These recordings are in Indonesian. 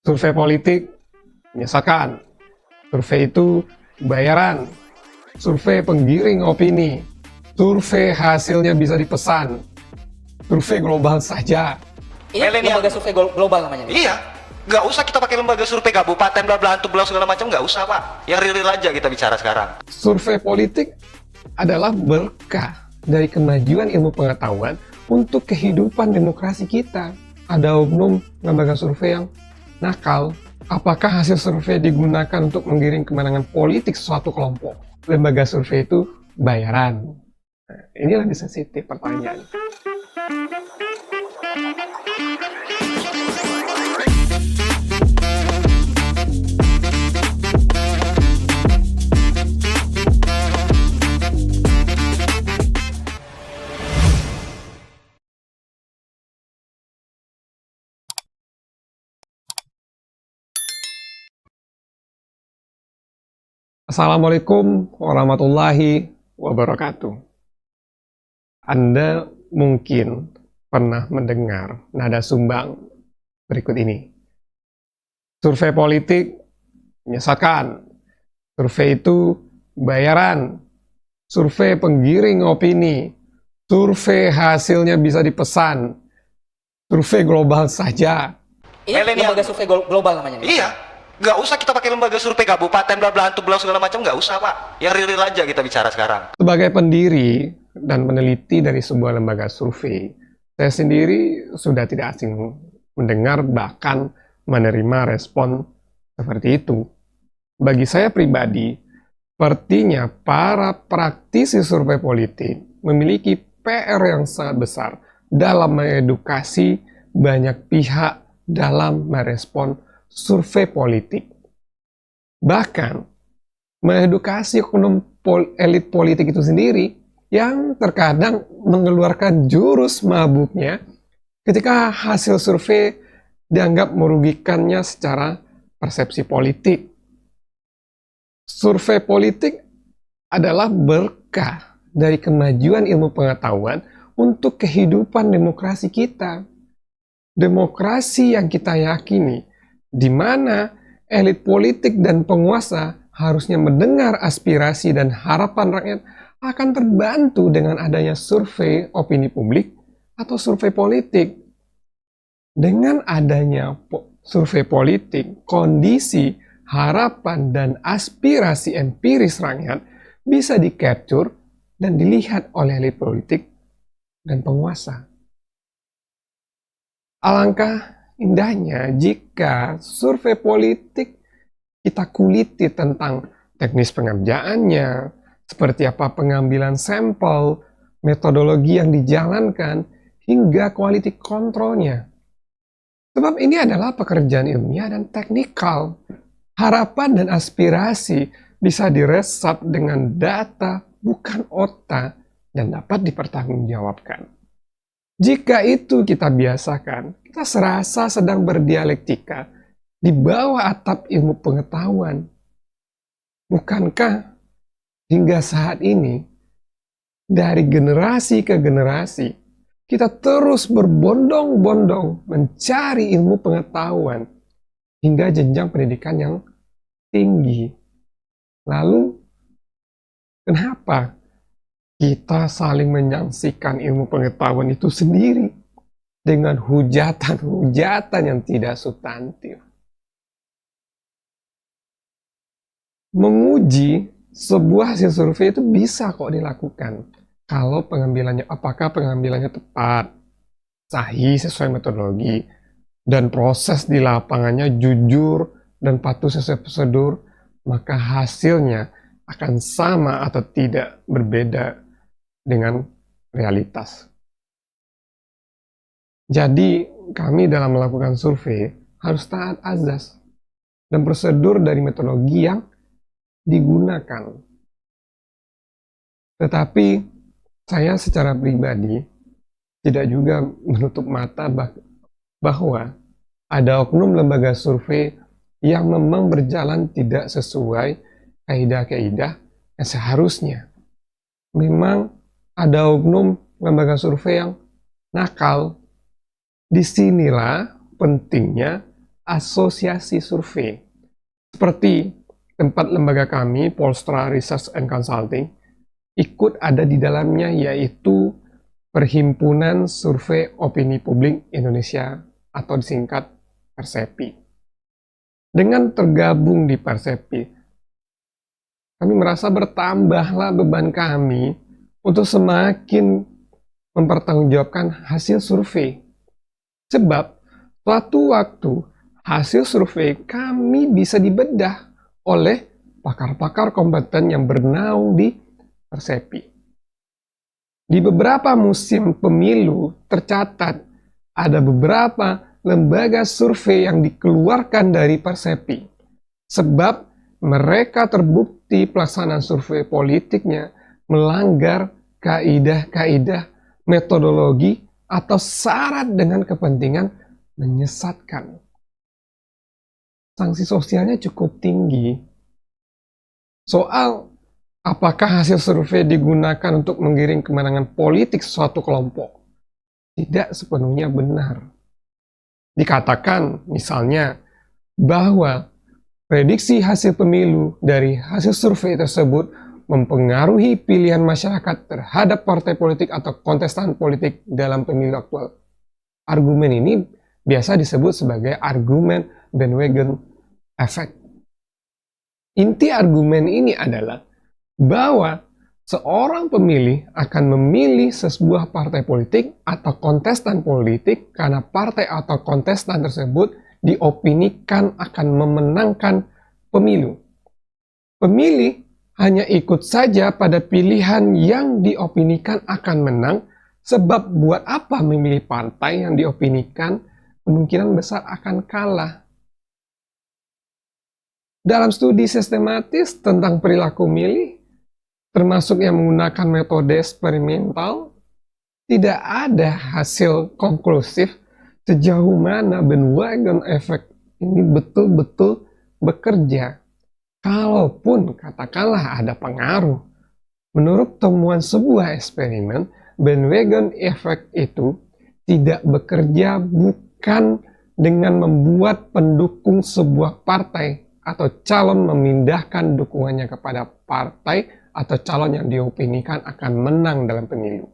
Survei politik menyesatkan. Survei itu bayaran. Survei penggiring opini. Survei hasilnya bisa dipesan. Survei global saja. Ini lembaga survei global namanya. Iya, nggak usah kita pakai lembaga survei kabupaten bla bla bla segala macam, nggak usah pak. Yang real aja kita bicara sekarang. Survei politik adalah berkah dari kemajuan ilmu pengetahuan untuk kehidupan demokrasi kita. Ada oknum lembaga survei yang nakal. Apakah hasil survei digunakan untuk menggiring kemenangan politik suatu kelompok? Lembaga survei itu bayaran. Nah, ini lebih sensitif pertanyaan. Assalamualaikum warahmatullahi wabarakatuh. Anda mungkin pernah mendengar nada sumbang berikut ini. Survei politik menyesatkan. Survei itu bayaran. Survei penggiring opini. Survei hasilnya bisa dipesan. Survei global saja. Ini lembaga survei global namanya. Iya, nggak usah kita pakai lembaga survei kabupaten bla bla segala macam, nggak usah pak. Yang real aja kita bicara sekarang. Sebagai pendiri dan peneliti dari sebuah lembaga survei, saya sendiri sudah tidak asing mendengar bahkan menerima respon seperti itu. Bagi saya pribadi, sepertinya para praktisi survei politik memiliki PR yang sangat besar dalam mengedukasi banyak pihak dalam merespon survei politik. Bahkan, mengedukasi oknum elit politik itu sendiri yang terkadang mengeluarkan jurus mabuknya ketika hasil survei dianggap merugikannya secara persepsi politik. Survei politik adalah berkah dari kemajuan ilmu pengetahuan untuk kehidupan demokrasi kita. Demokrasi yang kita yakini, di mana elit politik dan penguasa harusnya mendengar aspirasi dan harapan rakyat, akan terbantu dengan adanya survei opini publik atau survei politik. Dengan adanya survei politik, kondisi, harapan, dan aspirasi empiris rakyat bisa di-capture dan dilihat oleh elit politik dan penguasa. Alangkah indahnya jika survei politik kita kuliti tentang teknis pengerjaannya, seperti apa pengambilan sampel, metodologi yang dijalankan, hingga quality controlnya. Sebab ini adalah pekerjaan ilmiah dan teknikal. Harapan dan aspirasi bisa diresap dengan data, bukan otak, dan dapat dipertanggungjawabkan. Jika itu kita biasakan, kita serasa sedang berdialektika di bawah atap ilmu pengetahuan. Bukankah hingga saat ini, dari generasi ke generasi, kita terus berbondong-bondong mencari ilmu pengetahuan hingga jenjang pendidikan yang tinggi. Lalu, kenapa kita saling menyaksikan ilmu pengetahuan itu sendiri dengan hujatan-hujatan yang tidak substantif? Menguji sebuah hasil survei itu bisa kok dilakukan kalau apakah pengambilannya tepat, sahih sesuai metodologi, dan proses di lapangannya jujur dan patuh sesuai prosedur, maka hasilnya akan sama atau tidak berbeda dengan realitas. Jadi, kami dalam melakukan survei harus taat azas dan prosedur dari metodologi yang digunakan. Tetapi, saya secara pribadi tidak juga menutup mata bahwa ada oknum lembaga survei yang memang berjalan tidak sesuai kaidah-kaidah yang seharusnya. Memang ada oknum lembaga survei yang nakal. Disinilah pentingnya asosiasi survei. Seperti tempat lembaga kami, Polstra Research and Consulting, ikut ada di dalamnya, yaitu Perhimpunan Survei Opini Publik Indonesia atau disingkat Persepi. Dengan tergabung di Persepi, kami merasa bertambahlah beban kami untuk semakin mempertanggungjawabkan hasil survei. Sebab suatu waktu hasil survei kami bisa dibedah oleh pakar-pakar kompeten yang bernaung di Persepi. Di beberapa musim pemilu tercatat ada beberapa lembaga survei yang dikeluarkan dari Persepi. Sebab mereka terbukti pelaksanaan survei politiknya melanggar kaidah-kaidah metodologi atau syarat dengan kepentingan menyesatkan. Sanksi sosialnya cukup tinggi. Soal apakah hasil survei digunakan untuk menggiring kemenangan politik suatu kelompok tidak sepenuhnya benar. Dikatakan misalnya bahwa prediksi hasil pemilu dari hasil survei tersebut mempengaruhi pilihan masyarakat terhadap partai politik atau kontestan politik dalam pemilu aktual. Argumen ini biasa disebut sebagai argumen bandwagon effect. Inti argumen ini adalah bahwa seorang pemilih akan memilih sebuah partai politik atau kontestan politik karena partai atau kontestan tersebut diopinikan akan memenangkan pemilu. Pemilih hanya ikut saja pada pilihan yang diopinikan akan menang, sebab buat apa memilih partai yang diopinikan kemungkinan besar akan kalah. Dalam studi sistematis tentang perilaku milih, termasuk yang menggunakan metode eksperimental, tidak ada hasil konklusif sejauh mana bandwagon effect ini betul-betul bekerja. Kalaupun katakanlah ada pengaruh, menurut temuan sebuah eksperimen, bandwagon effect itu tidak bekerja bukan dengan membuat pendukung sebuah partai atau calon memindahkan dukungannya kepada partai atau calon yang diopinikan akan menang dalam pemilu,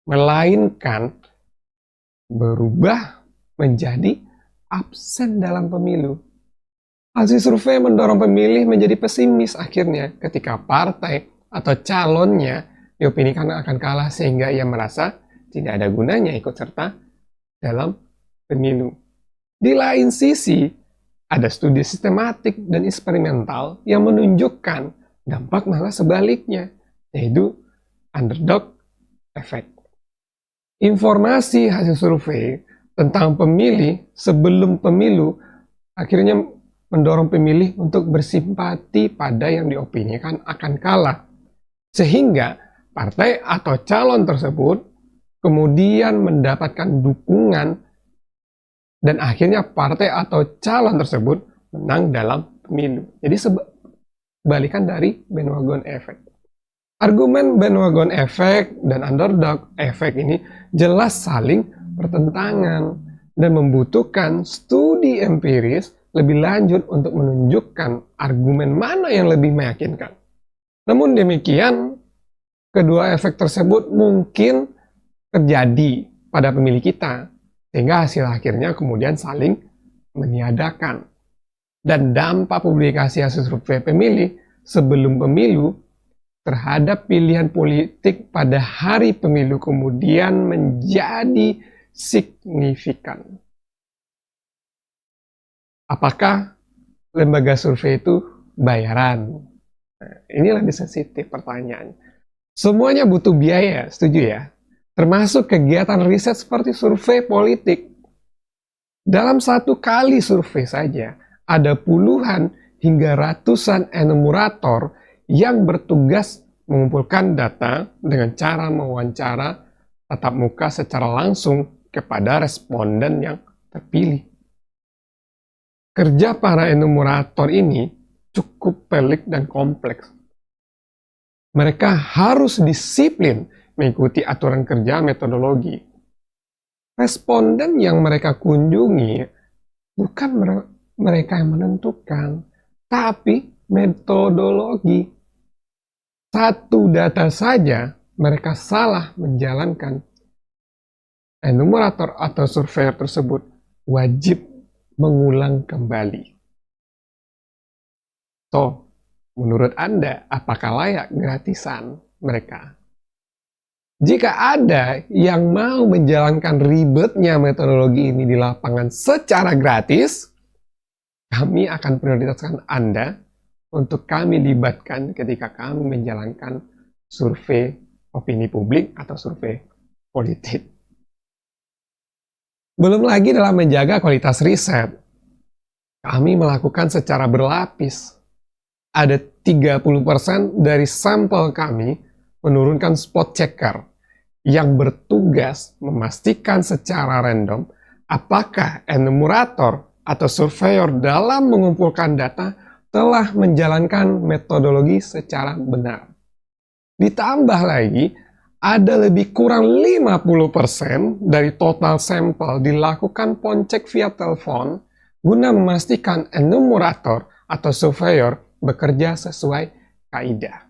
melainkan berubah menjadi absen dalam pemilu. Hasil survei mendorong pemilih menjadi pesimis akhirnya ketika partai atau calonnya diopinikan akan kalah, sehingga ia merasa tidak ada gunanya ikut serta dalam pemilu. Di lain sisi, ada studi sistematik dan eksperimental yang menunjukkan dampak malah sebaliknya, yaitu underdog effect. Informasi hasil survei tentang pemilih sebelum pemilu akhirnya mendorong pemilih untuk bersimpati pada yang diopinikan akan kalah, sehingga partai atau calon tersebut kemudian mendapatkan dukungan dan akhirnya partai atau calon tersebut menang dalam pemilu. Jadi sebalikan dari bandwagon effect. Argumen bandwagon effect dan underdog effect ini jelas saling bertentangan dan membutuhkan studi empiris lebih lanjut untuk menunjukkan argumen mana yang lebih meyakinkan. Namun demikian, kedua efek tersebut mungkin terjadi pada pemilih kita, sehingga hasil akhirnya kemudian saling meniadakan. Dan dampak publikasi hasil survei pemilih sebelum pemilu terhadap pilihan politik pada hari pemilu kemudian menjadi signifikan. Apakah lembaga survei itu bayaran? Nah, ini lebih sensitif pertanyaan. Semuanya butuh biaya, setuju ya? Termasuk kegiatan riset seperti survei politik. Dalam satu kali survei saja, ada puluhan hingga ratusan enumerator yang bertugas mengumpulkan data dengan cara mewawancara tatap muka secara langsung kepada responden yang terpilih. Kerja para enumerator ini cukup pelik dan kompleks. Mereka harus disiplin mengikuti aturan kerja metodologi. Responden yang mereka kunjungi bukan mereka yang menentukan, tapi metodologi. Satu data saja mereka salah menjalankan. Enumerator atau surveyor tersebut wajib mengulang kembali. So, menurut Anda, apakah layak gratisan mereka? Jika ada yang mau menjalankan ribetnya metodologi ini di lapangan secara gratis, kami akan prioritaskan Anda untuk kami libatkan ketika kami menjalankan survei opini publik atau survei politik. Belum lagi dalam menjaga kualitas riset, kami melakukan secara berlapis. Ada 30% dari sampel kami menurunkan spot checker yang bertugas memastikan secara random apakah enumerator atau surveyor dalam mengumpulkan data telah menjalankan metodologi secara benar. Ditambah lagi, ada lebih kurang 50% dari total sampel dilakukan phone check via telepon guna memastikan enumerator atau surveyor bekerja sesuai kaidah.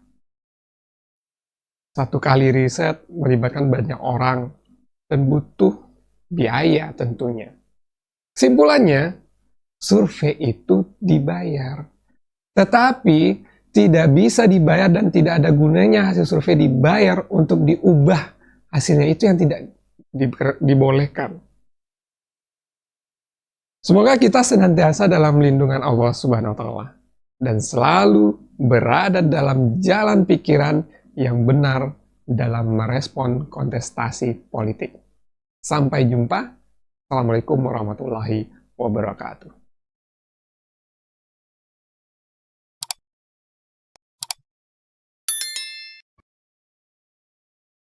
Satu kali riset melibatkan banyak orang dan butuh biaya tentunya. Kesimpulannya, survei itu dibayar. Tetapi tidak bisa dibayar dan tidak ada gunanya hasil survei dibayar untuk diubah hasilnya, itu yang tidak dibolehkan. Semoga kita senantiasa dalam lindungan Allah Subhanahu wa Ta'ala dan selalu berada dalam jalan pikiran yang benar dalam merespon kontestasi politik. Sampai jumpa. Assalamualaikum warahmatullahi wabarakatuh.